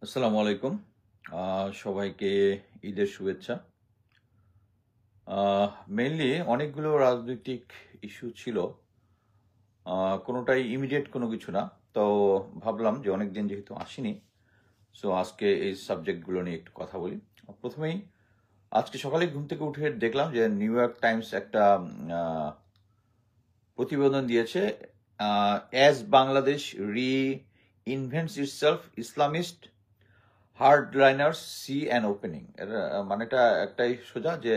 আসসালামু আলাইকুম। সবাইকে ঈদের শুভেচ্ছা। মেইনলি অনেকগুলো রাজনৈতিক ইস্যু ছিল। কোনোটাই ইমিডিয়েট কোনো কিছু না। তো ভাবলাম যে অনেকদিন যেহেতু আসিনি, সো আজকে এই সাবজেক্টগুলো নিয়ে একটু কথা বলি। প্রথমেই আজকে সকালে ঘুম থেকে উঠে দেখলাম যে নিউ ইয়র্ক টাইমস একটা প্রতিবেদন দিয়েছে, as Bangladesh reinvents itself, Islamist hardliners see an opening. এর মানেটা একটাই সোজা যে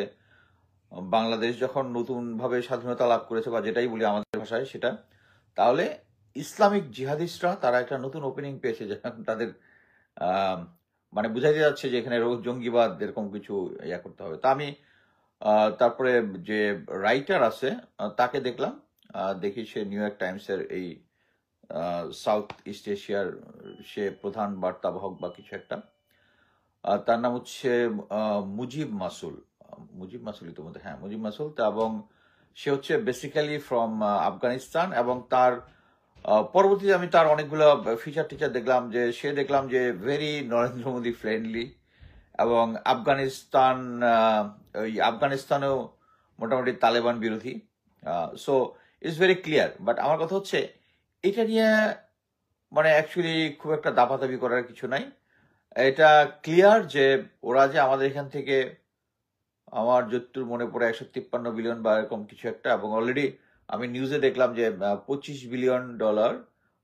বাংলাদেশ যখন নতুনভাবে স্বাধীনতা লাভ করেছে, বা যেটাই বলি আমাদের ভাষায় সেটা, তাহলে ইসলামিক জিহাদিস্টরা তারা একটা নতুন ওপেনিং পেয়েছে, যেখানে তাদের আহ, মানে বুঝাই যাচ্ছে যে এখানে জঙ্গিবাদ এরকম কিছু ইয়া করতে হবে। তা আমি তারপরে যে রাইটার আছে তাকে দেখলাম, দেখি সে নিউ ইয়র্ক টাইমসের এই সাউথ ইস্ট এশিয়ার সে প্রধান বার্তাবাহক বা কিছু একটা। তার নাম হচ্ছে মুজিব মাসুল। মুজিব মাসুলই তো মধ্যে, হ্যাঁ মুজিব মাসুল। তা এবং সে হচ্ছে বেসিক্যালি ফ্রম আফগানিস্তান, এবং তার পরবর্তীতে আমি তার অনেকগুলো ফিচার টিচার দেখলাম, যে সে দেখলাম যে ভেরি নরেন্দ্র মোদী ফ্রেন্ডলি, এবং আফগানিস্তান ওই আফগানিস্তানেও মোটামুটি তালেবান বিরোধী। So it's very clear. But আমার কথা হচ্ছে এটা নিয়ে মানে অ্যাকচুয়ালি খুব একটা দাপাদাপি করার কিছু নাই। এটা ক্লিয়ার যে ওরা যে আমাদের এখান থেকে, আমার যতদূর মনে পড়ে, 153 বিলিয়ন বা এরকম কিছু একটা, এবং অলরেডি আমি নিউজে দেখলাম যে $25 বিলিয়ন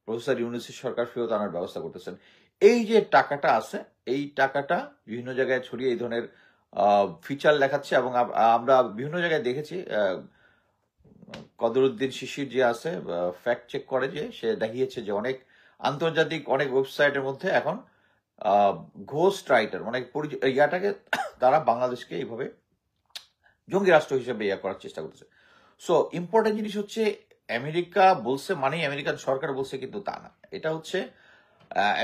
প্রফেসর ইউনূসের সরকার ফেরত আনার ব্যবস্থা করতেছেন। এই যে টাকাটা আছে, এই টাকাটা বিভিন্ন জায়গায় ছড়িয়ে এই ধরনের ফিচার লেখাচ্ছে, এবং আমরা বিভিন্ন জায়গায় দেখেছি। কদরুদ্দিন শিশির যে আছে, ফ্যাক্ট চেক করে, যে সে দেখিয়েছে যে অনেক আন্তর্জাতিক অনেক ওয়েবসাইটের মধ্যে এখন ঘোস্ট রাইটার মানে ইয়াটাকে তারা বাংলাদেশকে এইভাবে জঙ্গি রাষ্ট্র হিসেবে ইয়া করার চেষ্টা করতেছে। সো ইম্পর্টেন্ট জিনিস হচ্ছে, আমেরিকা বলছে মানে আমেরিকান সরকার বলছে, কিন্তু তা না। এটা হচ্ছে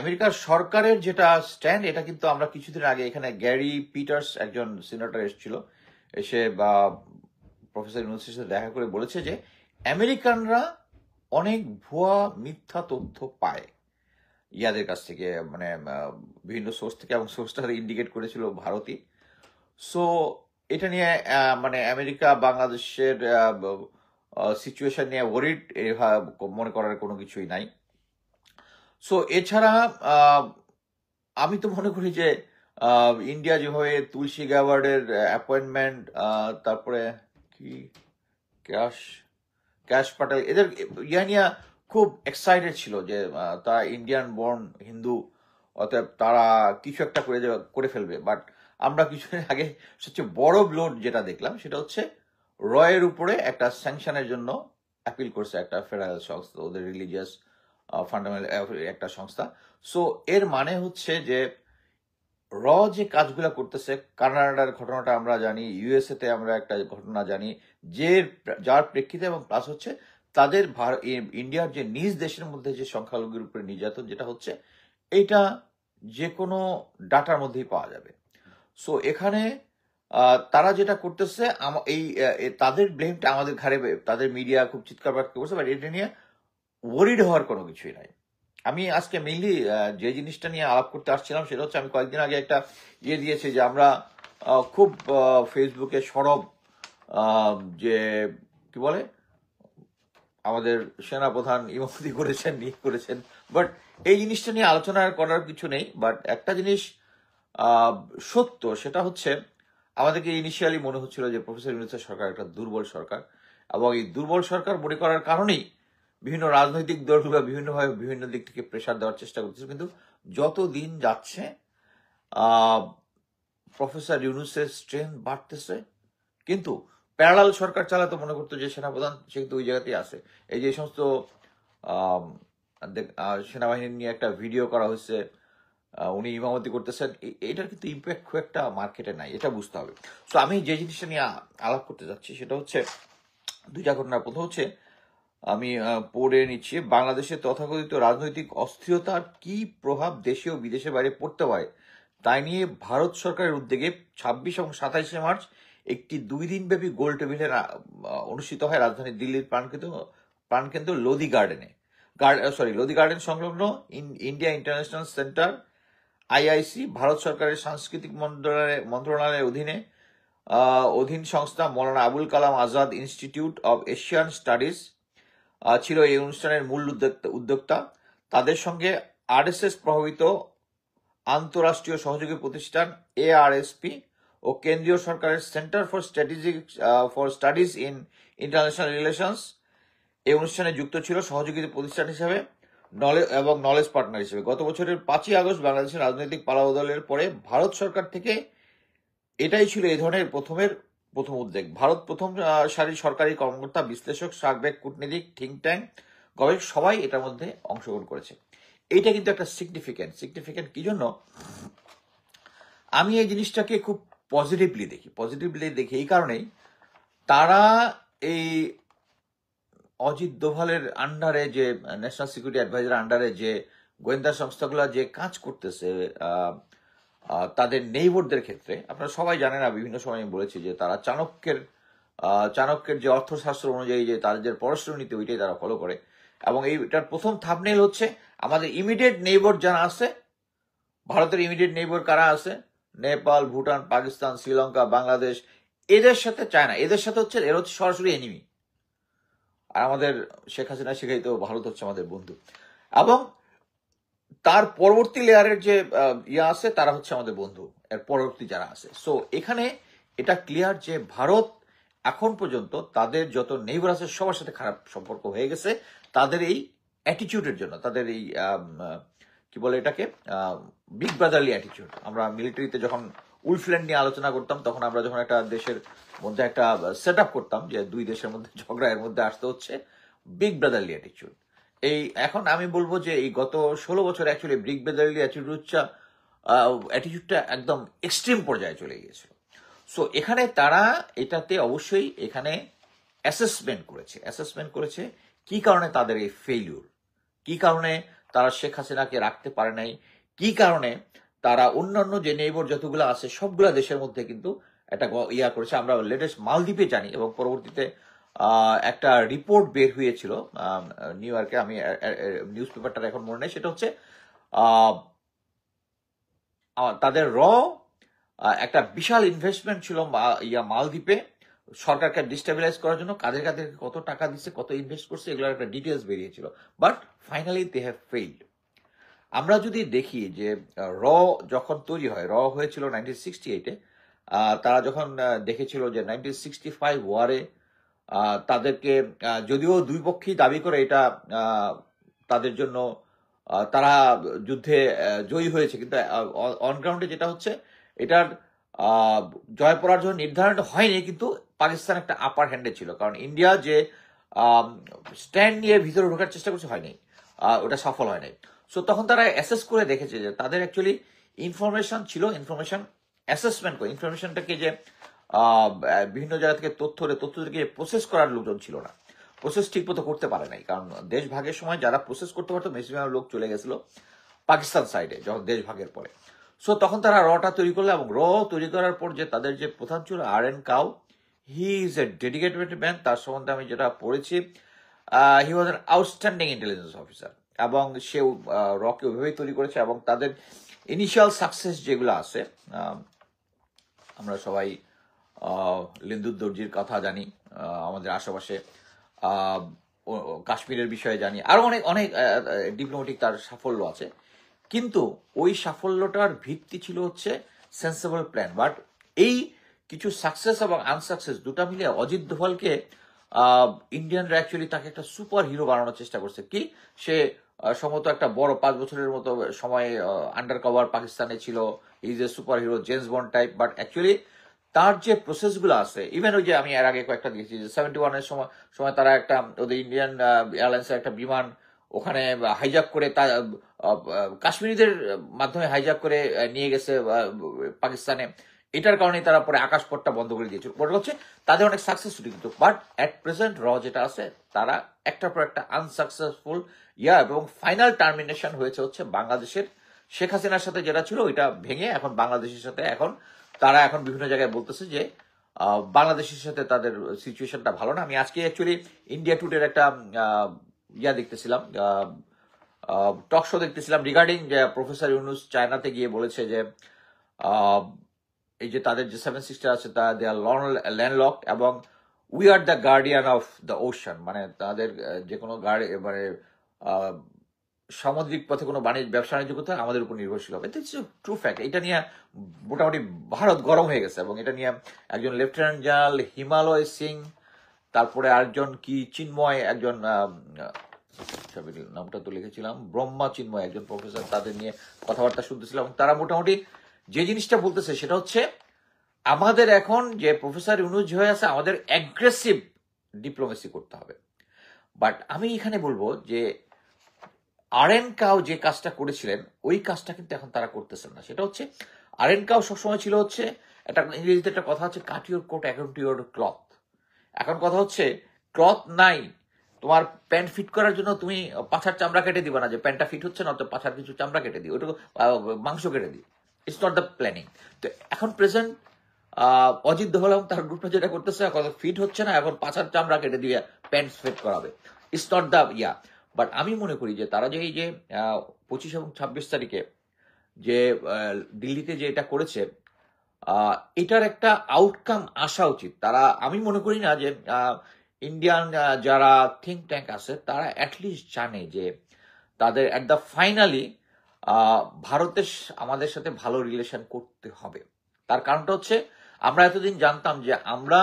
আমেরিকার সরকারের যেটা স্ট্যান্ড, এটা কিন্তু আমরা কিছুদিন আগে এখানে গ্যারি পিটার্স একজন সিনেটর এসেছিল, এসে বা প্রফেসর ইউনুসের সাথে দেখা করে বলেছে যে আমেরিকানরা অনেক ভুয়া মিথ্যা তথ্য পায় ইয়াদের কাছ থেকে, মানে বিভিন্ন সোর্স থেকে, এবং সোর্সটা ইন্ডিকেট করেছিল ভারতই। সো এটা নিয়ে মানে আমেরিকা বাংলাদেশের সিচুয়েশন নিয়ে ওরিড মনে করার কোনো কিছুই নাই। সো এছাড়া আহ, আমি তো মনে করি যে ইন্ডিয়া যেভাবে তুলসী গ্যাওয়ার্ডের অ্যাপয়েন্টমেন্ট, তারপরে কি ক্যাশ ক্যাশ পাটেল, এদের ইয়া নিয়ে খুব এক্সাইটেড ছিল যে তারা ইন্ডিয়ান বর্ন হিন্দু, অতএব তারা কিছু একটা করে ফেলবে। বাট আমরা কিছুদিন আগে সবচেয়ে বড় ব্লোড যেটা দেখলাম, সেটা হচ্ছে রয়ের উপরে একটা স্যাংশনের জন্য অ্যাপিল করছে একটা ফেডারেল সংস্থা, ওদের রিলিজিয়াস ফান্ডামেন্টাল একটা সংস্থা। সো এর মানে হচ্ছে যে র যে কাজগুলো করতেছে, কানাডার ঘটনাটা আমরা জানি, ইউএসএ তে আমরা একটা ঘটনা জানি, যে যার প্রেক্ষিতে, এবং প্লাস হচ্ছে তাদের ইন্ডিয়ার যে নিজ দেশের মধ্যে যে সংখ্যালঘুর উপরে নির্যাতন যেটা হচ্ছে, এটা যে কোনো ডাটার মধ্যেই পাওয়া যাবে। সো এখানে তারা যেটা করতেছে, তাদের ব্লেমটা আমাদের ঘাড়ে, তাদের মিডিয়া খুব চিৎকার বাদ করছে, বাট এটা নিয়ে ওয়ারিড হওয়ার কোনো কিছুই নাই। আমি আজকে মেইনলি যে জিনিসটা নিয়ে আলাপ করতে আসছিলাম, সেটা হচ্ছে আমি কয়েকদিন আগে একটা দিয়েছি যে আমরা খুব ফেসবুকে সরব, যে কি বলে, আমাদের সেনাপ্রধান ইমামতি করেছেন, করেছেন, বাট এই জিনিসটা নিয়ে আলোচনা করার কিছু নেই। বাট একটা জিনিস সত্য, সেটা হচ্ছে আমাদেরকে ইনিশিয়ালি মনে হচ্ছিল যে প্রফেসর ইউনূসের সরকার একটা দুর্বল সরকার, এবং এই দুর্বল সরকার মনে করার কারণেই বিভিন্ন রাজনৈতিক দলগুলো বিভিন্নভাবে বিভিন্ন দিক থেকে প্রেশার দেওয়ার চেষ্টা করতেছে। কিন্তু যত দিন যাচ্ছে প্রফেসর ইউনূসের স্ট্রেংথ বাড়তেছে, কিন্তু প্যারালাল সরকার চালাতে মনে করতো যে সেনাপ্রধান, সে কিন্তু ওই জায়গাতেই আছে। এই যে সমস্ত সেনাবাহিনী নিয়ে একটা ভিডিও করা হয়েছে, উনি ইমামতি করতেছেন, এটার কিন্তু ইম্প্যাক্ট খুব একটা মার্কেটে নাই, এটা বুঝতে হবে। তো আমি যে জিনিসটা নিয়ে আলাপ করতে যাচ্ছি, সেটা হচ্ছে দুইটা ঘটনা। প্রথম হচ্ছে, আমি পড়ে নিচ্ছি, বাংলাদেশে তথাকথিত রাজনৈতিক অস্থিরতার কি প্রভাব দেশে ও বিদেশে বাইরে পড়তে পারে তাই নিয়ে ভারত সরকারের উদ্যোগে 26 এবং 27 মার্চ একটি 2 দিনব্যাপী গোল টেবিলের অনুষ্ঠিত হয় রাজধানী দিল্লির প্রাণকেন্দ্র লোধি গার্ডেনে। লোধি গার্ডেন সংলগ্ন India International Centre IIC Bharat সরকারের সাংস্কৃতিক মন্ত্রণালয়ের অধীন সংস্থা Maulana Abul Kalam Azad Institute of Asian Studies ছিল এই অনুষ্ঠানের মূল উদ্যোক্তা। তাদের সঙ্গে আরএসএস প্রভাবিত আন্তঃরাষ্ট্রীয় সহযোগী প্রতিষ্ঠান এআরএসপি ও কেন্দ্রীয় সরকারের centre for studies in international relations এই অনুষ্ঠানে যুক্ত ছিল সহযোগী প্রতিষ্ঠান হিসেবে এবং নলেজ পার্টনার হিসেবে। গত বছরের 5ই আগস্ট বাংলাদেশের রাজনৈতিক পালাবদলের পরে ভারত সরকার থেকে এটাই ছিল এই ধরনের প্রথম উদ্যোগ। ভারত প্রথম সারির সরকারি কর্মকর্তা, বিশ্লেষক, সার্ভে, কূটনীতিক, থিঙ্ক ট্যাঙ্ক, গবেষক সবাই এটার মধ্যে অংশগ্রহণ করেছে। এইটা কিন্তু একটা সিগনিফিকেন্ট কি জন্য আমি এই জিনিসটাকে খুব পজিটিভলি দেখি এই কারণেই তারা এই অজিত দোভালের আন্ডারে যে ন্যাশনাল সিকিউরিটি অ্যাডভাইজার আন্ডারে যে গোয়েন্দা সংস্থাগুলো যে কাজ করতেছে তাদের নেইবরদের ক্ষেত্রে, আপনারা সবাই জানেন, বিভিন্ন সময় আমি বলেছি যে তারা চাণক্যের যে অর্থশাস্ত্র অনুযায়ী যে তাদের পররাষ্ট্র নীতি ওইটাই তারা ফলো করে। এবং এইটার প্রথম থাম্বনেইল হচ্ছে আমাদের ইমিডিয়েট নেইবর যারা আছে, ভারতের ইমিডিয়েট নেইবর কারা আছে, নেপাল, ভুটান, পাকিস্তান, শ্রীলঙ্কা, বাংলাদেশ, এদের সাথে চায়না, এদের সাথে এরা হচ্ছে সরাসরি এনিমি। আর আমাদের শেখ হাসিনা শিখাইত ভারত হচ্ছে আমাদের বন্ধু। এবং তার পরবর্তী লেয়ারের যে আছে তারা হচ্ছে আমাদের বন্ধু, এর পরবর্তী যারা আছে। সো এখানে এটা ক্লিয়ার যে ভারত এখন পর্যন্ত তাদের যত নেইবার আছে সবার সাথে খারাপ সম্পর্ক হয়ে গেছে তাদের এই অ্যাটিটিউডের জন্য, তাদের এই কি বলে এটাকে বিগ ব্রাদারলি অ্যাটিটিউড। আমরা মিলিটারিতে যখন উলফল্যান্ড নিয়ে আলোচনা করতাম তখন আমরা যখন একটা দেশের মধ্যে একটা সেট আপ করতাম যে দুই দেশের মধ্যে ঝগড়া, এর মধ্যে আসতে হচ্ছে বিগ ব্রাদারলি অ্যাটিটিউড। এই এখন আমি বলবো যে এই গত 16 বছর অ্যাকচুয়ালি বিগ ব্রাদারলি অ্যাটিটিউডটা একদম এক্সট্রিম পর্যায়ে চলে গিয়েছিল। সো এখানে তারা এটাতে অবশ্যই এখানে অ্যাসেসমেন্ট করেছে কি কারণে তাদের এই ফেইলিউর, কি কারণে তারা শেখ হাসিনাকে রাখতে পারে নাই, কি কারণে তারা অন্যান্য যে নেইবর যতগুলো আছে সবগুলা দেশের মধ্যে কিন্তু একটা করেছে। আমরা লেটেস্ট মালদ্বীপে জানি এবং পরবর্তীতে একটা রিপোর্ট বের হয়েছিল নিউ ইয়র্কে, আমি নিউজ পেপারটা এখন মনে নেই, সেটা হচ্ছে তাদের একটা বিশাল ইনভেস্টমেন্ট ছিল মালদ্বীপে সরকারকে ডিস্টেবিলাইজ করার জন্য, কাদের কত টাকা দিচ্ছে, কত ইনভেস্ট করছে, এগুলোর একটা ডিটেলস বেরিয়েছিল। But finally they have failed. আমরা যদি দেখি যে যখন তৈরি হয়, হয়েছিল 1968-এ, তারা যখন দেখেছিল যে 1965 ওয়ারে তাদেরকে, যদিও দুই পক্ষই দাবি করে এটা তাদের জন্য তারা যুদ্ধে জয়ী হয়েছে, কিন্তু অনগ্রাউন্ডে যেটা হচ্ছে এটার জয় পরাজয় নির্ধারণ হয়নি, কিন্তু পাকিস্তান একটা আপার হ্যান্ডে ছিল। কারণ ইন্ডিয়া যে স্ট্যান্ড নিয়ে ভিতরে ঢোকার চেষ্টা করছে হয়নি, ওটা সফল হয় নাই। সো তখন তারা অ্যাসেস করে দেখেছে যে তাদের অ্যাকচুয়ালি ইনফরমেশন ছিল, ইনফরমেশন অ্যাসেসমেন্ট করে, ইনফরমেশনটাকে যে বিভিন্ন জায়গা থেকে তথ্যকে প্রসেস করার লোকজন ছিল না, প্রসেস ঠিক মতো করতে পারে নাই। কারণ দেশ ভাগের সময় যারা প্রসেস করতে পারতো ম্যাক্সিমাম লোক চলে গেছিল পাকিস্তান সাইডে যখন দেশ ভাগের পরে। সো তখন তারা টা তৈরি করলো, এবং তৈরি করার পর যে তাদের যে প্রধান ছিল RN Kao, he is a dedicated man. তার সম্বন্ধে আমি যেটা পড়েছি, he was an outstanding intelligence officer, এবং সে কে ওইভাবেই তৈরি করেছে। এবং তাদের ইনিশিয়াল সাকসেস যেগুলো আছে, আমরা সবাই লিন্দুর দর্জির কথা জানি, আমাদের আশেপাশে কাশ্মীরের বিষয়ে জানি, আরো অনেক অনেক ডিপ্লোম্যাটিক তার সাফল্য আছে। কিন্তু ওই সাফল্যটার ভিত্তি ছিল হচ্ছে সেন্সেবল প্ল্যান। বাট এই কিছু সাকসেস এবং আনসাকসেস দুটা মিলে অজিত দোভালকে ইন্ডিয়ানরা অ্যাকচুয়ালি তাকে একটা সুপার হিরো বানানোর চেষ্টা করছে। কি সে সম্ভবত একটা বড় 5 বছরের মতো সময় আন্ডার কভার পাকিস্তানে ছিল, is a super hero, James bond type. But actually তার যে প্রসেসগুলো আছে, ইভেন ওই যে আমি এর আগে কয়েকটা দেখেছি যে 71-এর সময় তারা একটা ওদের ইন্ডিয়ান এয়ারলাইন্সের একটা বিমান ওখানে হাইজ্যাক করে কাশ্মীরিদের মাধ্যমে হাইজ্যাক করে নিয়ে গেছে পাকিস্তানে। এটার কারণে তারা পরে আকাশপথটা বন্ধ করে দিয়েছে। ওটা হচ্ছে তাদের অনেক সাকসেসফুল, কিন্তু বাট অ্যাট প্রেজেন্ট যেটা আছে তারা একটার পর একটা আনসাকসেসফুল এবং ফাইনাল টার্মিনেশন হয়েছে হচ্ছে বাংলাদেশের শেখ হাসিনার সাথে যেটা ছিল ওইটা ভেঙে এখন বাংলাদেশের সাথে তারা এখন বিভিন্ন জায়গায় বলতেছে যে বাংলাদেশের সাথে তাদের সিচুয়েশনটা ভালো না। আমি আজকে অ্যাকচুয়ালি ইন্ডিয়া টুডের একটা দেখতেছিলাম, টক শো দেখতেছিলাম রিগার্ডিং যে প্রফেসর ইউনুস চায়নাতে গিয়ে বলেছে যে আহ, এই যে তাদের যে 7 সিস্টার আছে তা দে আর ল্যান্ডলক এবং we are the guardian of the ocean, মানে তাদের যে কোনো গাড়ি মানে আহ, সামুদ্রিক পথে কোনো বাণিজ্য ব্যবসা বাণিজ্য করতে হয় আমাদের উপর নির্ভরশীল হবে। এটা ট্রু ফ্যাক্ট। এটা নিয়ে মোটামুটি ভারত গরম হয়ে গেছে এবং এটা নিয়ে একজন লেফটেন্যান্ট জেনারেল হিমালয় সিং, তারপরে আরেকজন কি চিন্ময়, একজন নামটা তো লিখেছিলাম, ব্রহ্মা চিন্ময়, একজন প্রফেসর, তাদের নিয়ে কথাবার্তা শুনতেছিলাম এবং তারা মোটামুটি যে জিনিসটা বলতেছে সেটা হচ্ছে আমাদের এখন যে প্রফেসর ইউনুস হয়ে আছে আমাদের অ্যাগ্রেসিভ ডিপ্লোমেসি করতে হবে। বাট আমি এখানে বলবো যে আরএন কাউ যে কাজটা করেছিলেন ওই কাজটা কিন্তু এখন তারা করতেছেন না। সেটা হচ্ছে আরএন কাউ সবসময় ছিল হচ্ছে একটা ইংরেজিতে একটা কথা হচ্ছে cut your coat according to your cloth. এখন কথা হচ্ছে ক্লথ নাই, তোমার প্যান্ট ফিট করার জন্য তুমি পাছার চামড়া কেটে দিবা না, যে প্যান্টটা ফিট হচ্ছে না তো পাছার কিছু চামড়া কেটে দিই, ওইটুকু মাংস কেটে দিই। It's not the planning. তো এখন প্রেজেন্ট অজিত দোভাল এবং তার গ্রুপটা যেটা করতেছে এখন ফিট হচ্ছে না, এখন পাছার চামড়া কেটে দিয়ে প্যান্ট ফিট করাবে। It's not the yeah. But আমি মনে করি যে তারা যে এই যে 25 এবং 26 তারিখে যে দিল্লিতে যে এটা করেছে এটার একটা আউটকাম আসা উচিত। তারা, আমি মনে করি না যে ইন্ডিয়ান যারা থিঙ্ক ট্যাঙ্ক আছে তারা অ্যাটলিস্ট জানে যে তাদের অ্যাট দ্য ফাইনালি ভারতের আমাদের সাথে ভালো রিলেশন করতে হবে। তার কারণটা হচ্ছে আমরা এতদিন জানতাম যে আমরা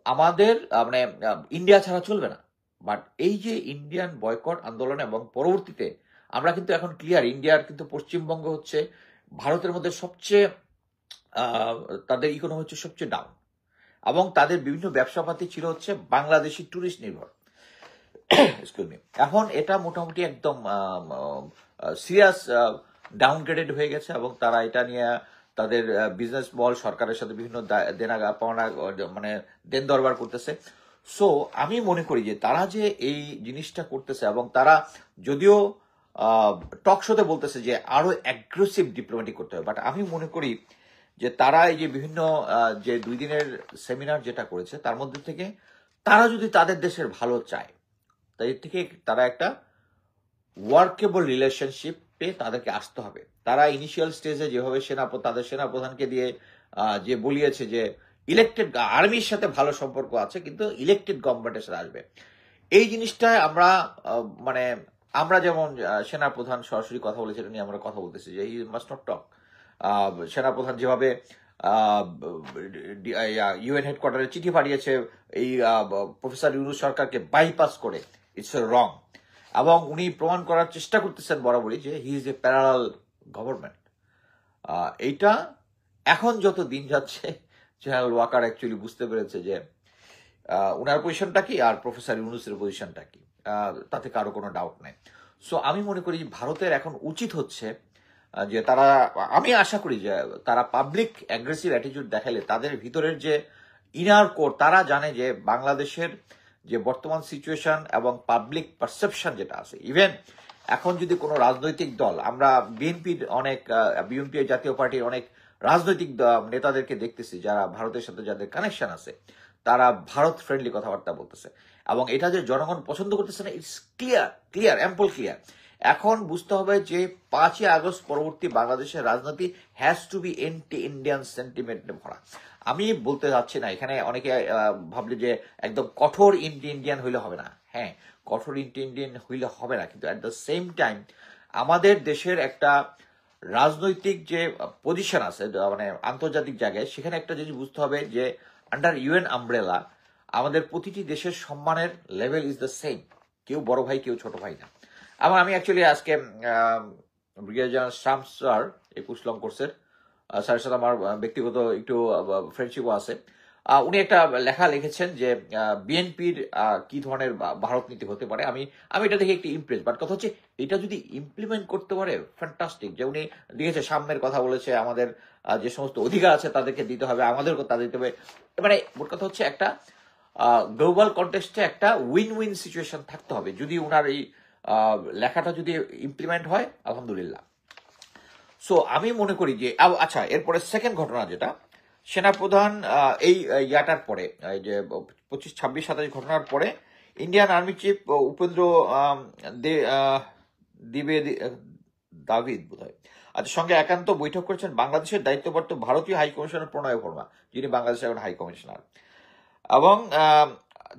আমাদের মানে ইন্ডিয়া ছাড়া চলবে না। বাট এই যে ইন্ডিয়ান বয়কট আন্দোলন এবং পরবর্তীতে আমরা কিন্তু এখন ক্লিয়ার, ইন্ডিয়ার কিন্তু পশ্চিমবঙ্গ হচ্ছে ভারতের মধ্যে সবচেয়ে তাদের ইকোনমি হচ্ছে সবচেয়ে ডাউন এবং তাদের বিভিন্ন ব্যবসাপাতি ছিল হচ্ছে বাংলাদেশি ট্যুরিস্ট নির্ভর। এখন এটা মোটামুটি একদম সিরিয়াস ডাউনগ্রেডেড হয়ে গেছে এবং তারা এটা নিয়ে তাদের বিজনেস মহল সরকারের সাথে বিভিন্ন দেনা পাওনা মানে দেন দরবার করতেছে। সো আমি মনে করি যে তারা যে এই জিনিসটা করতেছে এবং তারা যদিও টক শোতে বলতেছে যে আরো অ্যাগ্রেসিভ ডিপ্লোম্যাটিক করতে হবে, বাট আমি মনে করি যে তারা এই যে বিভিন্ন যে 2 দিনের সেমিনার যেটা করেছে তার মধ্যে থেকে তারা যদি তাদের দেশের ভালো চায় তাই থেকে তারা একটা ওয়ার্কেবল রিলেশনশিপে তাদেরকে আসতে হবে। তারা ইনিশিয়াল স্টেজে যেভাবে তাদের সেনাপ্রধানকে দিয়ে যে বলিয়েছে যে ইলেকটেড আর্মির সাথে ভালো সম্পর্ক আছে কিন্তু ইলেকটেড গভর্নমেন্টের সাথে আসবে, এই জিনিসটা আমরা মানে আমরা যেমন সেনাপ্রধান সরাসরি কথা বলেছে এটা নিয়ে আমরা কথা বলতেছি যে হি মাস্ট নট টক। সেনাপ্রধান যেভাবে ইউএন হেডকোয়ার্টারে চিঠি পাঠিয়েছে এই প্রফেসর ইউনুস সরকারকে বাইপাস করে, ইটস রং। এবং উনি প্রমাণ করার চেষ্টা করতেছেন বরাবরই যে হি ইজ এ প্যারালাল গভর্নমেন্ট। এইটা এখন যত দিন যাচ্ছে জেনারেল ওয়াকার অ্যাকচুয়ালি বুঝতে পেরেছে যে উনার পজিশনটা কি আর প্রফেসর ইউনুসের পজিশনটা কি, তাতে কারো কোনো ডাউট নেই। সো আমি মনে করি ভারতের এখন উচিত হচ্ছে যে তারা, আমি আশা করি যে তারা পাবলিক অ্যাগ্রেসিভ অ্যাটিটিউড দেখালে তাদের ভিতরের যে ইনার কোর, তারা জানে যে বাংলাদেশের যে বর্তমান সিচুয়েশন এবং পাবলিক পারসেপশন যেটা আছে, ইভেন এখন যদি কোনো রাজনৈতিক দল, আমরা বিএনপি জাতীয় পার্টির অনেক রাজনৈতিক নেতাদেরকে দেখতেছি যারা ভারতের সাথে যাদের কানেকশন আছে তারা ভারত ফ্রেন্ডলি কথাবার্তা বলতেছে এবং এটা যে জনগণ পছন্দ করতেছে না, ইটস ক্লিয়ার অ্যাম্পল ক্লিয়ার। এখন বুঝতে হবে যে 5ই আগস্ট পরবর্তী বাংলাদেশের রাজনীতি has to be anti Indian সেন্টিমেন্টে ভরা। আমি বলতে যাচ্ছি না, এখানে অনেকে ভাবলে যে একদম কঠোর ইন্ডিয়ান হইলে হবে না। হ্যাঁ, কঠোর ইন্ডিয়ান হইলে হবে না, কিন্তু অ্যাট দ্য সেম টাইম আমাদের দেশের একটা রাজনৈতিক যে পজিশন আছে মানে আন্তর্জাতিক জায়গায়, সেখানে একটা জিনিস বুঝতে হবে যে আন্ডার ইউএন আমব্রেলা আমাদের প্রতিটি দেশের সম্মানের লেভেল ইজ দ্য সেম, কেউ বড় ভাই কেউ ছোট ভাই না। আমি অ্যাকচুয়ালি আজকে brigadier general Shams sir 21 long কোর্সের স্যারের সাথে আমার ব্যক্তিগত একটু ফ্রেন্ডশিপও আছে। উনি একটা লেখা লিখেছেন যে বিএনপির কি ধরনের ভারত নীতি হতে পারে। আমি এটা দেখে একটু ইমপ্রেস, বাট কথা হচ্ছে এটা যদি ইমপ্লিমেন্ট করতে পারে ফ্যান্টাস্টিক। যে উনি লিখেছে সাম্যের কথা বলেছে, আমাদের যে সমস্ত অধিকার আছে তাদেরকে দিতে হবে, আমাদেরকে তাদের দিতে হবে। মানে মোট কথা হচ্ছে একটা গ্লোবাল কন্টেক্সটে একটা উইন উইন সিচুয়েশন থাকতে হবে। যদি উনার এই লেখাটা যদি ইমপ্লিমেন্ট হয় আলহামদুলিল্লাহ। সো আমি মনে করি যে আচ্ছা, এরপরে সেকেন্ড ঘটনা যেটা সেনাপ্রধান এই ইয়াটার পরে, এই যে 25, 26, 27 ঘটনার পরে Indian army chief Upendra David বোধহয় আচ্ছা সঙ্গে একান্ত বৈঠক করেছেন বাংলাদেশের দায়িত্বপ্রাপ্ত ভারতীয় হাই কমিশনার প্রণয় বর্মা, যিনি বাংলাদেশের এখন হাই কমিশনার। এবং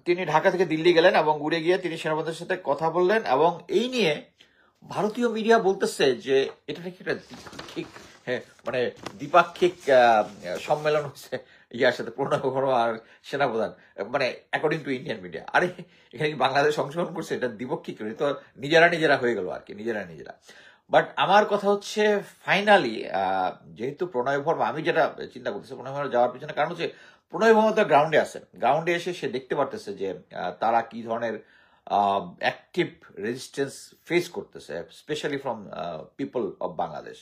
তিনি ঢাকা থেকে দিল্লি গেলেন এবং উড়ে গিয়ে তিনি সেনাপ্রধানের সাথে কথা বললেন। এবং এই নিয়ে ভারতীয় মিডিয়া বলতেছে যে এটা নাকি একটা দ্বিপাক্ষিক মানে দ্বিপাক্ষিক সম্মেলন হচ্ছে ইয়ার সাথে প্রণয় বর্মা আর সেনাপ্রধান, মানে অ্যাকর্ডিং টু ইন্ডিয়ান মিডিয়া। আরে এখানে কি বাংলাদেশ অংশগ্রহণ করছে? এটা দ্বিপাক্ষিক তো নিজেরা হয়ে গেল আর কি, নিজেরা। বাট আমার কথা হচ্ছে ফাইনালি যেহেতু প্রণয় বর্মা, আমি যেটা চিন্তা করতেছি প্রণয় বর্মা যাওয়ার পিছনে কারণ হচ্ছে প্রণয় বর্মা তো গ্রাউন্ডে আছে, গ্রাউন্ডে এসে সে দেখতে পারতেছে যে তারা কি ধরনের অ্যাক্টিভ রেজিস্ট্যান্স ফেস করতেছে, specially from people of Bangladesh.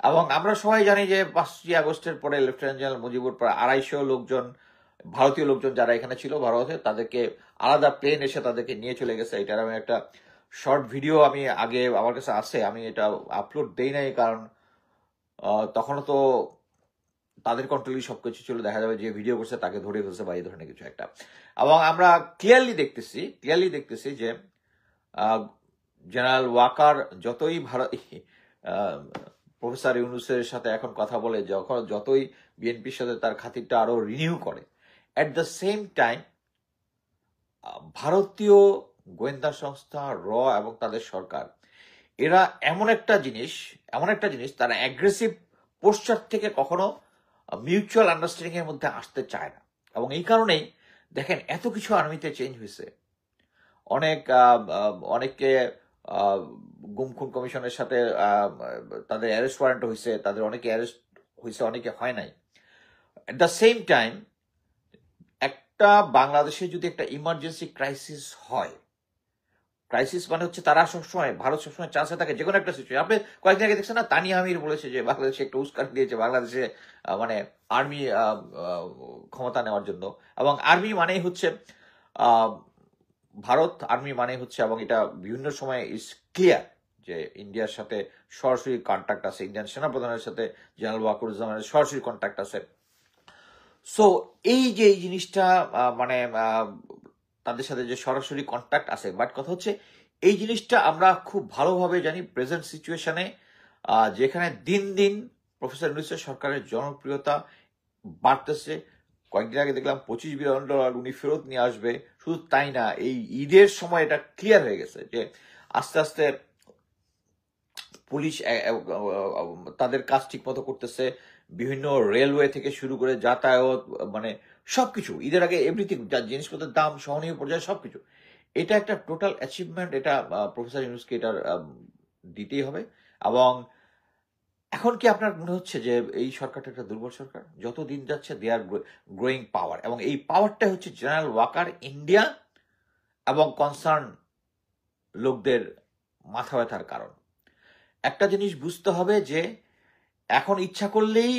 এবং আমরা সবাই জানি যে 5ই আগস্টের পরে লেফটেন্যান্ট জেনারেল মুজিবুর প্রায় 250 লোকজন, ভারতীয় লোকজন যারা এখানে ছিল ভারতে, তাদেরকে আলাদা প্লেন এসে তাদেরকে নিয়ে চলে গেছে। এটার আমি একটা শর্ট ভিডিও আমি আগে আমার কাছে আছে, আমি এটা আপলোড দেই নাই কারণ তখনও তো তাদের কন্ট্রোলই সবকিছু ছিল, দেখা যাবে যে ভিডিও করছে তাকে ধরে ফেলছে বা এই ধরনের কিছু একটা। এবং আমরা ক্লিয়ারলি দেখতেছি যে জেনারেল ওয়াকার যতই প্রফেসর ইউনূসের সাথে এখন কথা বলে, যতই বিএনপির সাথে তার খাতিরটা আরো রিনিউ করে, এট দ্য সেম টাইম ভারতীয় গোয়েন্দা সংস্থা র এবং তাদের সরকার এরা এমন একটা জিনিস তারা অ্যাগ্রেসিভ পোস্টার থেকে কখনো মিউচুয়াল আন্ডারস্ট্যান্ডিং এর মধ্যে আসতে চায় না। এবং এই কারণেই দেখেন এত কিছু আর্মিতে চেঞ্জ হয়েছে, অনেককে গুম খুন কমিশনের সাথে তাদের অ্যারেস্ট ওয়ারেন্ট হয়েছে, তাদের অনেকে অ্যারেস্ট হয়েছে, অনেকে হয় নাই। এট দ্য সেম টাইম একটা বাংলাদেশে যদি একটা ইমার্জেন্সি ক্রাইসিস হয়, ক্রাইসিস মানে হচ্ছে তারা সবসময়, ভারত সবসময় চান্সে থাকে যে কোনো একটা সিচুয়েশন। আপনি কয়েকদিন আগে দেখছেন না, তানিয়া আমির বলেছে যে বাংলাদেশে একটা উস্কানি দিয়েছে বাংলাদেশে মানে আর্মি ক্ষমতা নেওয়ার জন্য। এবং আর্মি মানেই হচ্ছে ভারত, আর্মি মানে হচ্ছে, এবং এটা বিভিন্ন সময় ইজ ক্লিয়ার যে ইন্ডিয়ার সাথে সরাসরি কন্ট্যাক্ট আছে, ইন্ডিয়ান সেনাপ্রধানের সাথে জেনারেল ওয়াকারুজ্জামানের সরাসরি কন্ট্যাক্ট আছে। সো এই যে এই জিনিসটা মানে তাদের সাথে যে সরাসরি কন্ট্যাক্ট আছে, বাট কথা হচ্ছে এই জিনিসটা আমরা খুব ভালোভাবে জানি প্রেজেন্ট সিচুয়েশনে, যেখানে দিন দিন প্রফেসর ইউনূসের সরকারের জনপ্রিয়তা বাড়তেছে। কয়েকদিন আগে দেখলাম $25 বিলিয়ন উনি ফেরত নিয়ে আসবে। শুধু তাই না, এই ঈদের সময় এটা ক্লিয়ার হয়ে গেছে যে আস্তে আস্তে পুলিশ তাদের কাজ ঠিক মতো করতেছে, বিভিন্ন রেলওয়ে থেকে শুরু করে যাতায়াত, মানে সবকিছু ঈদের আগে এভরিথিং, যা জিনিসপত্রের দাম সহনীয় পর্যায়ে সবকিছু, এটা একটা টোটাল অ্যাচিভমেন্ট। এটা প্রফেসর ইউনূসকে এটার দিতেই হবে। এবং এখন কি আপনার মনে হচ্ছে যে এই সরকারটা একটা দুর্বল সরকার? যত দিন যাচ্ছে দে আর গ্রোয়িং পাওয়ার, এবং এই পাওয়ারটা হচ্ছে জেনারেল ওয়াকার, ইন্ডিয়া এবং কনসার্ন লোকদের মাথা ব্যথার কারণ। একটা জিনিস বুঝতে হবে যে এখন ইচ্ছা করলেই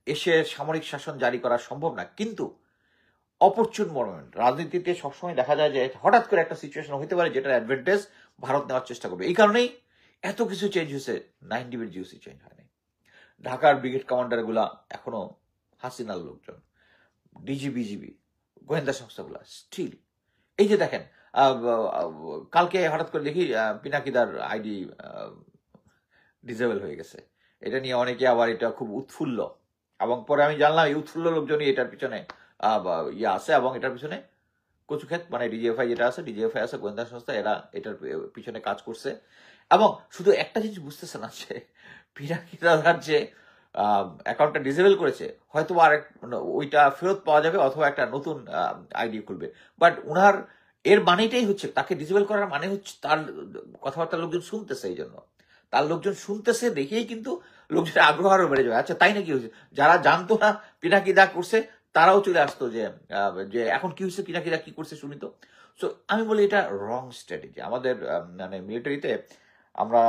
এসে সামরিক শাসন জারি করা সম্ভব না, কিন্তু অপরচুন মোমেন্ট রাজনীতিতে সবসময় দেখা যায় যে হঠাৎ করে একটা সিচুয়েশন হতে পারে যেটার অ্যাডভান্টেজ ভারত নেওয়ার চেষ্টা করবে। এই কারণেই এত কিছু চেঞ্জ হয়েছে, 9 ডিবির জিওসি চেঞ্জ হয়নি। ঢাকার ব্রিগেড কমান্ডার গুলা এখনো হাসিনার লোকজন, ডিজি বিজিবি গোয়েন্দা সংস্থাগুলা স্টিল। এই যে দেখেন কালকে হঠাৎ করে দেখি পিনাকিদার আইডি ডিসেবল হয়ে গেছে, এটা নিয়ে অনেকে আবার এটা খুব উৎফুল্ল, এবং পরে আমি জানলাম এই উৎফুল্ল লোকজনই এটার পিছনে ইয়ে আছে, এবং এটার পিছনে কচুক্ষেত মানে ডিজিএফআই যেটা আছে, ডিজিএফআই আছে গোয়েন্দা সংস্থা, এরা এটার পিছনে কাজ করছে। এবং শুধু একটা জিনিস বুঝতেছে না যে পিনাকিদার যে অ্যাকাউন্টটা ডিসেবল করেছে, হয়তো আর ওইটা ফেরত পাওয়া যাবে অথবা একটা নতুন আইডি খুলবে। বাট উনার এর মানেটাই হচ্ছে, তাকে ডিসেবল করার মানে হচ্ছে তার কথাবার্তা লোকজন শুনতেছে, এই জন্য তার লোকজন শুনতেছে দেখেই কিন্তু লোকজন আগ্রহ আরো বেড়ে যাবে। আচ্ছা তাই নাকি হয়েছে, যারা জানতো না পিনাকিদা করছে তারাও চলে আসতো যে এখন কি হয়েছে, পিনাকিদা কি করছে শুনি তো। সো আমি বলি এটা রং স্ট্র্যাটেজি। আমাদের মানে মিলিটারিতে আমরা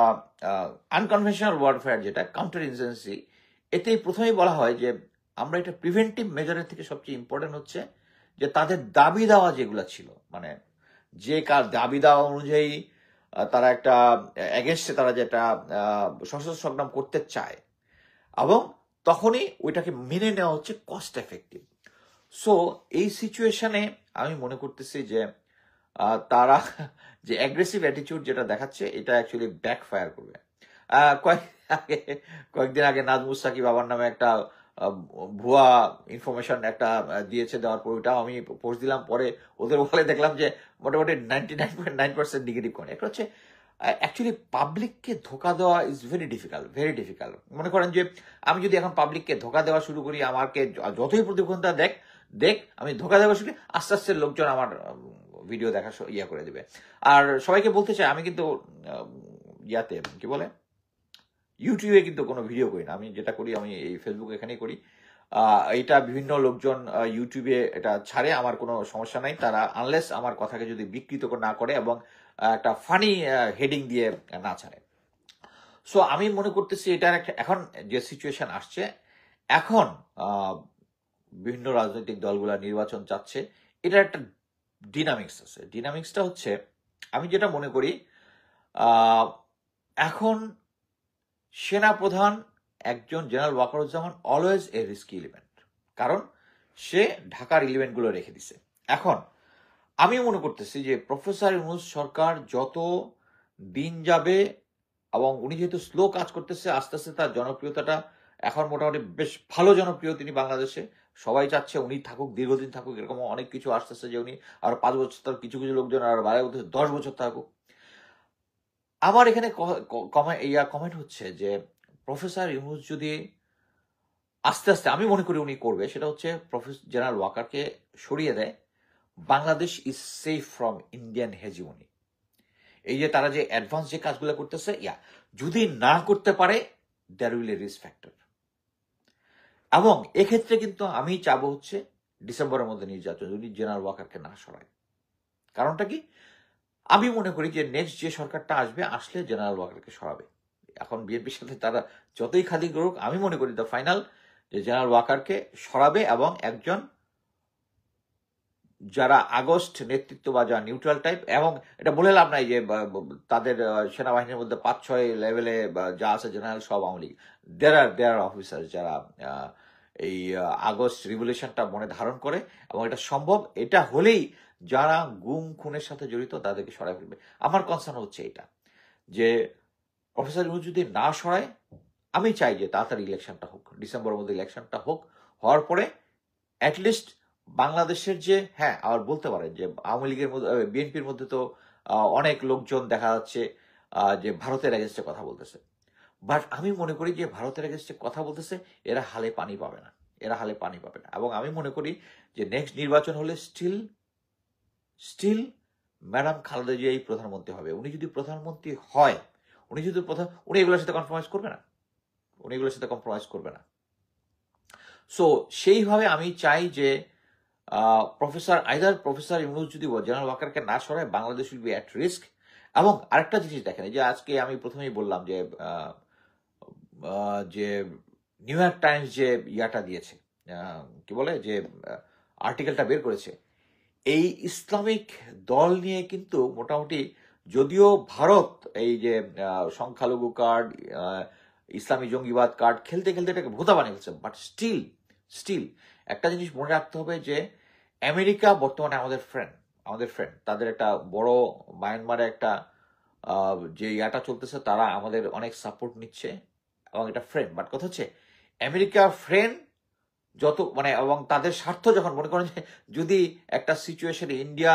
আনকনভেনশনাল ওয়ারফেয়ার যেটা কাউন্টার ইনসার্জেন্সি, এতেই প্রথমেই বলা হয় যে আমরা এটা প্রিভেন্টিভ মেজারের থেকে সবচেয়ে ইম্পর্টেন্ট হচ্ছে যে তাদের দাবি দেওয়া যেগুলো ছিল, মানে যে কার দাবি দেওয়া অনুযায়ী তারা একটা এগেনস্টে তারা যেটা সশস্ত্র সংগ্রাম করতে চায়, এবং তখনই ওইটাকে মেনে নেওয়া হচ্ছে কস্ট এফেক্টিভ। সো এই সিচুয়েশনে আমি মনে করতেছি যে তারা যে অ্যাগ্রেসিভ অ্যাটিটিউড যেটা দেখাচ্ছে এটা অ্যাকচুয়ালি ব্যাকফায়ার করবে। কয়েক আগে কয়েকদিন আগে নাজমুস সাকিব বাবার নামে একটা আহ, ভুয়া ইনফরমেশন একটা দিয়েছে, দেওয়ার পর ওটাও আমি পোস্ট দিলাম, পরে ওদের বলে দেখলাম যে মোটামুটি 99.9% নেগেটিভ কমেন্ট। একটা হচ্ছে অ্যাকচুয়ালি পাবলিককে ধোকা দেওয়া is very difficult, very difficult. মনে করেন যে আমি যদি এখন পাবলিককে ধোকা দেওয়া শুরু করি, আমাকে যতই প্রতিবন্ধতা দেখ দেখ আমি ধোকা দেওয়া শুরু করি, আস্তে আস্তে লোকজন আমার ভিডিও দেখা ইয়া করে দেবে। আর সবাইকে বলতে চাই, আমি কিন্তু ইয়াতে কি বলে ইউটিউবে কিন্তু কোনো ভিডিও করি না। আমি যেটা করি আমি এই ফেসবুক এখানেই করি। এটা বিভিন্ন লোকজন ইউটিউবে এটা ছাড়ে, আমার কোনো সমস্যা নাই। তারা আনলেস আমার কথাকে যদি বিকৃত না করে এবং একটা ফানি হেডিং দিয়ে না ছাড়ে। সো আমি মনে করতেছি এটার একটা এখন যে সিচুয়েশন আসছে, এখন বিভিন্ন রাজনৈতিক দলগুলা নির্বাচন চাচ্ছে, এটার একটা ডিনামিক্স আছে। ডিনামিক্সটা হচ্ছে, আমি যেটা মনে করি এখন সেনাপ্রধান একজন general Wakeruzzaman always a risky element, কারণ সে ঢাকার এলিমেন্টগুলো রেখে দিছে। এখন আমি মনে করতেছি যে প্রফেসর ইউনূস সরকার যত দিন যাবে এবং উনি যেহেতু স্লো কাজ করতেছে, আস্তে আস্তে তার জনপ্রিয়তাটা এখন মোটামুটি বেশ ভালো জনপ্রিয় তিনি বাংলাদেশে। সবাই চাচ্ছে উনি থাকুক, দীর্ঘদিন থাকুক, এরকম অনেক কিছু আসতেছে যে উনি আর 5 বছর, তার কিছু কিছু লোকজন আর 10 বছর থাকুক। আমার এখানে কমেন্ট হচ্ছে যে প্রফেসর ইউনূস যদি আস্তে আস্তে, আমি মনে করি উনি করবে, সেটা হচ্ছে প্রফেসর জেনারেল ওয়াকারকে সরিয়ে দেয়, Bangladesh is safe from Indian hegemony. এই যে তারা যে অ্যাডভান্স যে কাজগুলো করতেছে, যদি না করতে পারে there will a risk factor. এবং এক্ষেত্রে কিন্তু আমি চাবো হচ্ছে ডিসেম্বরের মধ্যে নির্বাচন যদি জেনারেল ওয়াকারকে না সরায়। কারণটা কি, আমি মনে করি যে নেক্সট যে সরকারটা আসলে জেনারেল ওয়াকারকে সরাবে। এখন বিএনপির সাথে তারা যতই খালি করুক, আমি মনে করি দ্য ফাইনাল যে জেনারেল ওয়াকারকে সরাবে এবং একজন যারা আগস্ট নেতৃত্ব বা যারা নিউট্রাল টাইপ, এবং এটা বলে লাভ নাই যে তাদের সেনাবাহিনীর মধ্যে 5-6 লেভেলে যা আছে জেনারেল সব আওয়ামী লীগ, দেয়ার আর অফিসার যারা এই আগস্ট রিভলিউশনটা মনে ধারণ করে, এবং এটা সম্ভব। এটা হলেই যারা গুম খুনের সাথে জড়িত তাদেরকে সরাই ফেলবে। আমার কনসার্ন হচ্ছে এটা যে প্রফেসর ইউনূস যদি না সরায়, আমি চাই যে তাড়াতাড়ি ইলেকশনটা হোক, ডিসেম্বরের মধ্যে ইলেকশনটা হোক। হওয়ার পরে অ্যাটলিস্ট বাংলাদেশের যে, আবার বলতে পারেন যে আওয়ামী লীগের মধ্যে, বিএনপির মধ্যে তো অনেক লোকজন দেখা যাচ্ছে যে ভারতের এগেনস্টে কথা বলতেছে। বাট আমি মনে করি যে ভারতের এগেনস্টে কথা বলতেছে, এরা হালে পানি পাবে না, এরা হালে পানি পাবে না। এবং আমি মনে করি যে নেক্সট নির্বাচন হলে স্টিল ম্যাডাম খালেদা জিয়াই প্রধানমন্ত্রী হবে। উনি যদি প্রধানমন্ত্রী হয়, উনি এগুলোর সাথে কম্প্রোমাইজ করবে না, উনি এগুলোর সাথে কম্প্রোমাইজ করবে না। সো সেইভাবে আমি চাই যে প্রফেসর ইউনূস যদি জেনারেল ওয়াকারকে না সরায়, Bangladesh will be at risk. এবং আরেকটা জিনিস দেখেন, যে আজকে আমি প্রথমেই বললাম যে যে নিউ ইয়র্ক টাইমস যে ইয়াটা দিয়েছে, কি বলে যে আর্টিকেলটা বের করেছে, এই ইসলামিক দল নিয়ে কিন্তু মোটামুটি, যদিও ভারত এই যে সংখ্যালঘু কার্ড, ইসলামী জঙ্গিবাদ কার্ড খেলতে খেলতে এটাকে ভোতা বানিয়ে ফেলছে, বাট স্টিল একটা জিনিস মনে রাখতে হবে যে আমেরিকা বর্তমানে আমাদের ফ্রেন্ড। তাদের একটা বড় মায়ানমারে একটা যে ইয়াটা চলতেছে, তারা আমাদের অনেক সাপোর্ট নিচ্ছে এবং এটা ফ্রেন্ড। বাট কথা হচ্ছে আমেরিকা ফ্রেন্ড যত এবং তাদের স্বার্থ যখন মনে করেন যে যদি একটা সিচুয়েশনে ইন্ডিয়া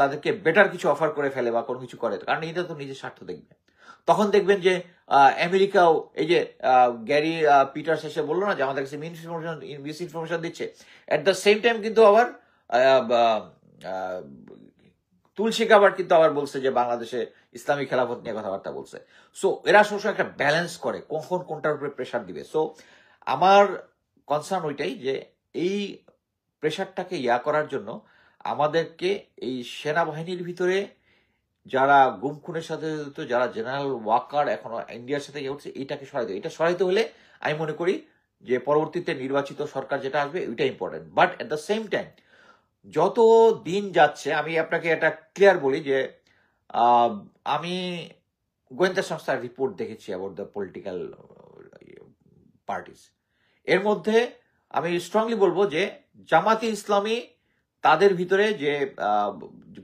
তাদেরকে বেটার কিছু অফার করে ফেলে বা কোনো কিছু করে, কারণ এটা তো নিজের স্বার্থ দেখবে, তখন দেখবেন যে আমেরিকাও, এই যে গ্যারি পিটার্স এসে বললো না যে আমাদের কাছে মিস ইনফরমেশন দিচ্ছে, এট দ্য সেম টাইম কিন্তু আবার তুলসী গাবার কিন্তু আবার বলছে যে বাংলাদেশে ইসলামী খেলাফত নিয়ে কথাবার্তা বলছে। সো এরা সবসময় একটা ব্যালেন্স করে কখন কোনটার উপরে প্রেশার দিবে। সো আমার কনসার্ন ওইটাই যে এই প্রেশারটাকে করার জন্য আমাদেরকে এই সেনাবাহিনীর ভিতরে যারা গুম খুনের সাথে জড়িত, যারা জেনারেল ওয়াকার এখনো ইন্ডিয়ার সাথে উঠছে, এইটাকে সরাইতে, এটা সরাইতে হলে আমি মনে করি যে পরবর্তীতে নির্বাচিত সরকার যেটা আসবে ওইটা important. But at the same time যত দিন যাচ্ছে, আমি আপনাকে এটা ক্লিয়ার বলি যে আমি গোয়েন্দা সংস্থার রিপোর্ট দেখেছি অ্যাবাউট দ্য পলিটিক্যাল পার্টিস। এর মধ্যে আমি স্ট্রংলি বলবো যে জামাতে ইসলামী তাদের ভিতরে যে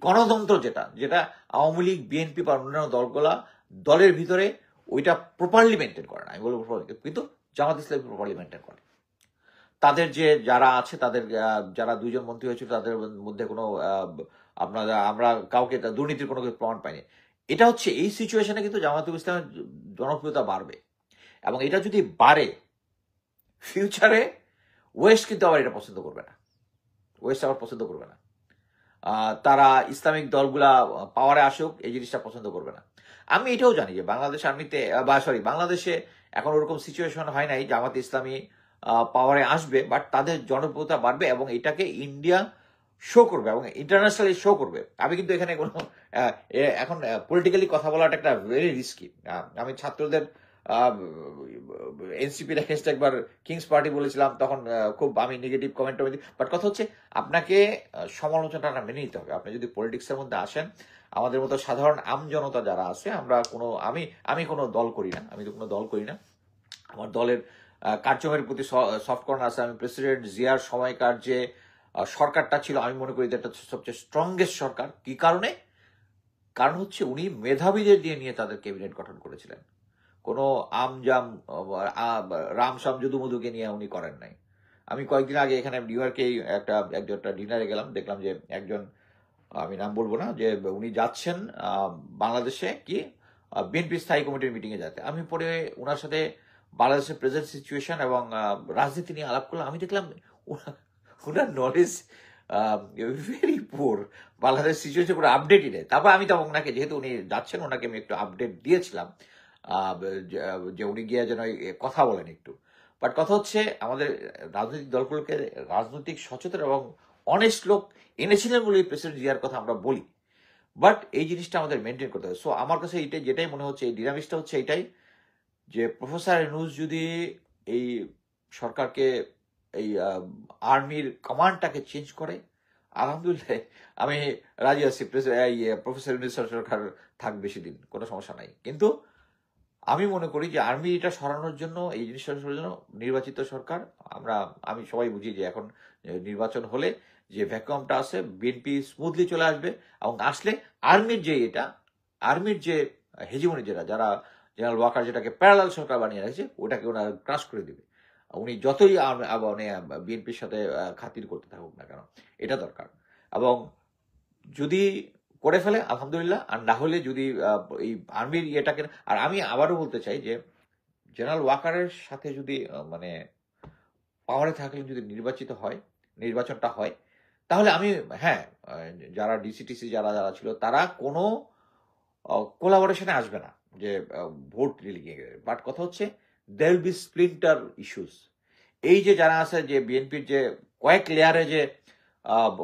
গণতন্ত্র যেটা যেটা আওয়ামী লীগ বিএনপি বা অন্যান্য দলের ভিতরে ওইটা প্রপারলি মেনটেন করে না, আমি বলবো কিন্তু জামাত ইসলামী প্রপারলি মেনটেন করে। তাদের যে যারা আছে তাদের যারা দুইজন মন্ত্রী হয়েছিল তাদের মধ্যে কোনো আমরা কাউকে দুর্নীতির কোনো প্রমাণ পাইনি। এটা হচ্ছে এই সিচুয়েশনে কিন্তু জামাতুল ইসলামের জনপ্রিয়তা বাড়বে, এবং এটা যদি বাড়ে ফিউচারে ওয়েস্ট কিন্তু আবার এটা পছন্দ করবে না, ওয়েস্ট আবার পছন্দ করবে না। তারা ইসলামিক দলগুলা পাওয়ারে আসুক এই জিনিসটা পছন্দ করবে না। আমি এটাও জানি যে বাংলাদেশ আর্মিতে বাংলাদেশে এখন ওরকম সিচুয়েশন হয় নাই জামাতে ইসলামী পাওয়ারে আসবে, বাট তাদের জনপ্রিয়তা বাড়বে এবং এটাকে ইন্ডিয়া শো করবে এবং ইন্টারন্যাশনালি শো করবে। আমি কিন্তু এখানে কোনো এখন পলিটিক্যালি কথা বলাটা একটা ভেরি রিস্কি। আমি ছাত্রদের এনসিপির এগেনস্ট একবার কিংস পার্টি বলেছিলাম, তখন খুব আমি নেগেটিভ কমেন্ট, বাট কথা হচ্ছে আপনাকে সমালোচনাটা মেনে নিতে হবে। আপনি যদি পলিটিক্সের মধ্যে আসেন, আমাদের মতো সাধারণ আমজনতা যারা আছে, আমরা কোনো আমি কোনো দল করি না, আমি তো কোনো দল করি না। আমার দলের কার্যক্রমের প্রতি সফট কর্নার আছে। আমি প্রেসিডেন্ট জিয়ার সময়কার যে সরকারটা ছিল আমি মনে করি এটা সবচেয়ে স্ট্রংগেস্ট সরকার। কি কারণে? কারণ হচ্ছে উনি মেধাবীদের দিয়ে নিয়ে তাদের ক্যাবিনেট গঠন করেছিলেন, কোনো আমজাম রামসাম যদুমধুকে নিয়ে উনি করেন নাই। আমি কয়েকদিন আগে এখানে নিউ ইয়র্কে একটা ডিনারে গেলাম, দেখলাম যে একজন, আমি নাম বলবো না, যে উনি যাচ্ছেন বাংলাদেশে কি বিএনপি স্থায়ী কমিটির মিটিং এ যাতে। আমি পরে ওনার সাথে বাংলাদেশের প্রেজেন্ট সিচুয়েশন এবং রাজনীতি নিয়ে আলাপ করলাম। আমি দেখলাম ওনার নলেজ ভেরি পুর, বাংলাদেশ সিচুয়েশন কোনো আপডেটই নেই। তারপর আমি তখন ওনাকে, যেহেতু উনি যাচ্ছেন, ওনাকে আমি একটু আপডেট দিয়েছিলাম যে উনি গিয়ে যেন কথা বলেন একটু। বাট কথা হচ্ছে আমাদের রাজনৈতিক দলগুলোকে রাজনৈতিক সচেতন এবং অনেস্ট লোক এনেছিলেন বলে প্রেসিডেন্ট জিয়ার কথা আমরা বলি, বাট এই জিনিসটা আমাদের মেনটেন করতে হবে। সো আমার কাছে এইটাই যেটাই মনে হচ্ছে, এই ডিনামিক্সটা হচ্ছে এইটাই যে প্রফেসর ইউনূস যদি এই সরকারকে এই আর্মির কমান্ডটাকে চেঞ্জ করে, আলহামদুলিল্লাহ আমি রাজি আছি, প্রফেসর ইউনূস সরকার থাক বেশি দিন, কোনো সমস্যা নাই। কিন্তু আমি মনে করি যে আর্মি এটা সরানোর জন্য, এই জিনিসটা সরানোর জন্য নির্বাচিত সরকার, আমি সবাই বুঝি যে এখন নির্বাচন হলে যে ভ্যাকুয়ামটা আছে বিএনপি স্মুথলি চলে আসবে, এবং আসলে আর্মির যে হেজিমনি যারা জেনারেল ওয়াকার যেটাকে প্যারালাল সরকার বানিয়ে রাখছে ওটাকে ওনারা ক্রাশ করে দিবে। উনি যতই বিএনপির সাথে খাতির করতে থাকুক না কেন, এটা দরকার। এবং যদি করে ফেলে আলহামদুলিল্লাহ, আর না হলে যদি এই আর্মির ইয়েটাকে, আর আমি আবারও বলতে চাই যে জেনারেল ওয়াকারের সাথে যদি মানে পাওয়ারে থাকলে যদি নির্বাচনটা হয়, তাহলে আমি যারা ডিসিটিসি যারা ছিল তারা কোনো কোলাবোরেশনে আসবে না যে ভোট রিলিং। বাট কথা হচ্ছে there will be splinter issues. এই যে যারা আছে, যে বিএনপির যে কয়েক লেয়ারে যে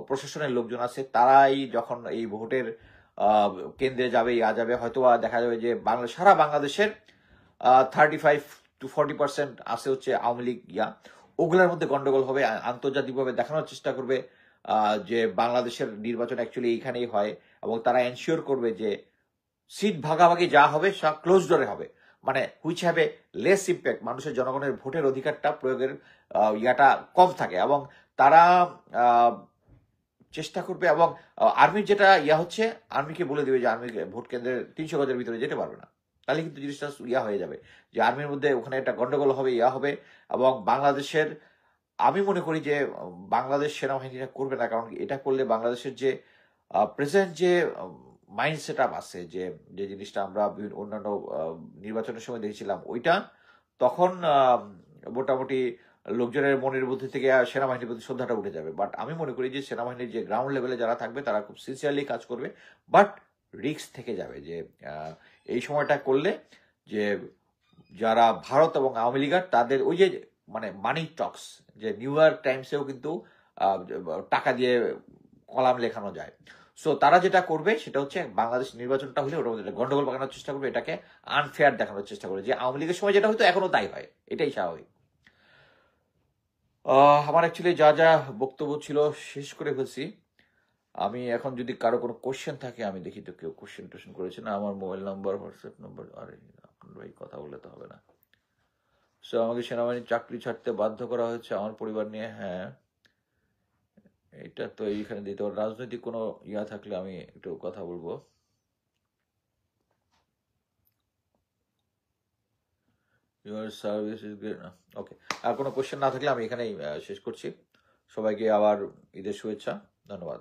প্রশাসনের লোকজন আছে, তারাই যখন এই ভোটের কেন্দ্রে যাবে, হয়তো দেখা যাবে যে সারা বাংলাদেশের 35-40% আছে হচ্ছে আওয়ামী লীগ ওগুলোর মধ্যে গন্ডগোল হবে। আন্তর্জাতিকভাবে দেখানোর চেষ্টা করবে যে বাংলাদেশের নির্বাচন অ্যাকচুয়ালি এইখানেই হয়, এবং তারা এনশিওর করবে যে সিট ভাগাভাগি যা হবে সব ক্লোজ ডোরে হবে, মানে which have a less impact, মানুষের জনগণের ভোটের অধিকারটা প্রয়োগের ইয়াটা কম থাকে, এবং তারা চেষ্টা করবে। এবং আর্মির যেটা হচ্ছে, আর্মিকে বলে দেবে যে আর্মি ভোট কেন্দ্রের 300 গজের ভিতরে যেতে পারবে না, তাহলে কিন্তু জিনিসটা হয়ে যাবে যে আর্মির মধ্যে ওখানে একটা গন্ডগোল হবে, হবে। এবং বাংলাদেশের, আমি মনে করি যে বাংলাদেশ সেনাবাহিনীরা করবে না, কারণ এটা করলে বাংলাদেশের যে প্রেজেন্ট যে মাইন্ড সেট আপ আছে, যে জিনিসটা আমরা অন্যান্য নির্বাচনের সময় দেখেছিলাম, ওইটা তখন মোটামুটি লোকজনের মনের মধ্যে থেকে সেনাবাহিনীর প্রতি শ্রদ্ধাটা উঠে যাবে। বাট আমি মনে করি যে সেনাবাহিনীর যে গ্রাউন্ড লেভেলে যারা থাকবে তারা খুব সিনসিয়ারলি কাজ করবে, বাট রিস্ক থেকে যাবে যে এই সময়টা করলে যে যারা ভারত এবং আওয়ামী লীগার তাদের ওই যে মানে মানি টক্স, যে নিউ ইয়র্ক টাইমসেও কিন্তু টাকা দিয়ে কলাম লেখানো যায়। সো তারা যেটা করবে সেটা হচ্ছে বাংলাদেশ নির্বাচনটা হলে ওটার মধ্যে গন্ডগোল পাকানোর চেষ্টা করবে, এটাকে আনফেয়ার দেখানোর চেষ্টা করবে, যে আওয়ামী লীগের সময় যেটা হয়তো এখনো তাই হয়, এটাই স্বাভাবিক। আমার অ্যাকচুয়ালি যা বক্তব্য ছিল শেষ করে ফেলছি। আমি এখন যদি কারো কোনো কোশ্চেন থাকে, আমি দেখি তো কেউ কোশ্চেন করেছে না। আমার মোবাইল নাম্বার, হোয়াটসঅ্যাপ নাম্বার, আরে আপনার ভাই কথা বলে তো হবে না। সো আমাকে সেনাবাহিনীর চাকরি ছাড়তে বাধ্য করা হয়েছে আমার পরিবার নিয়ে। হ্যাঁ, এটা তো এইখানে দিতে পারো। রাজনৈতিক কোনো ইয়া থাকলে আমি একটু কথা বলবো। Your service is great. Okay, আর কোনো কোশ্চেন না থাকলে আমি এখানেই শেষ করছি। সবাইকে আবার ঈদের শুভেচ্ছা, ধন্যবাদ।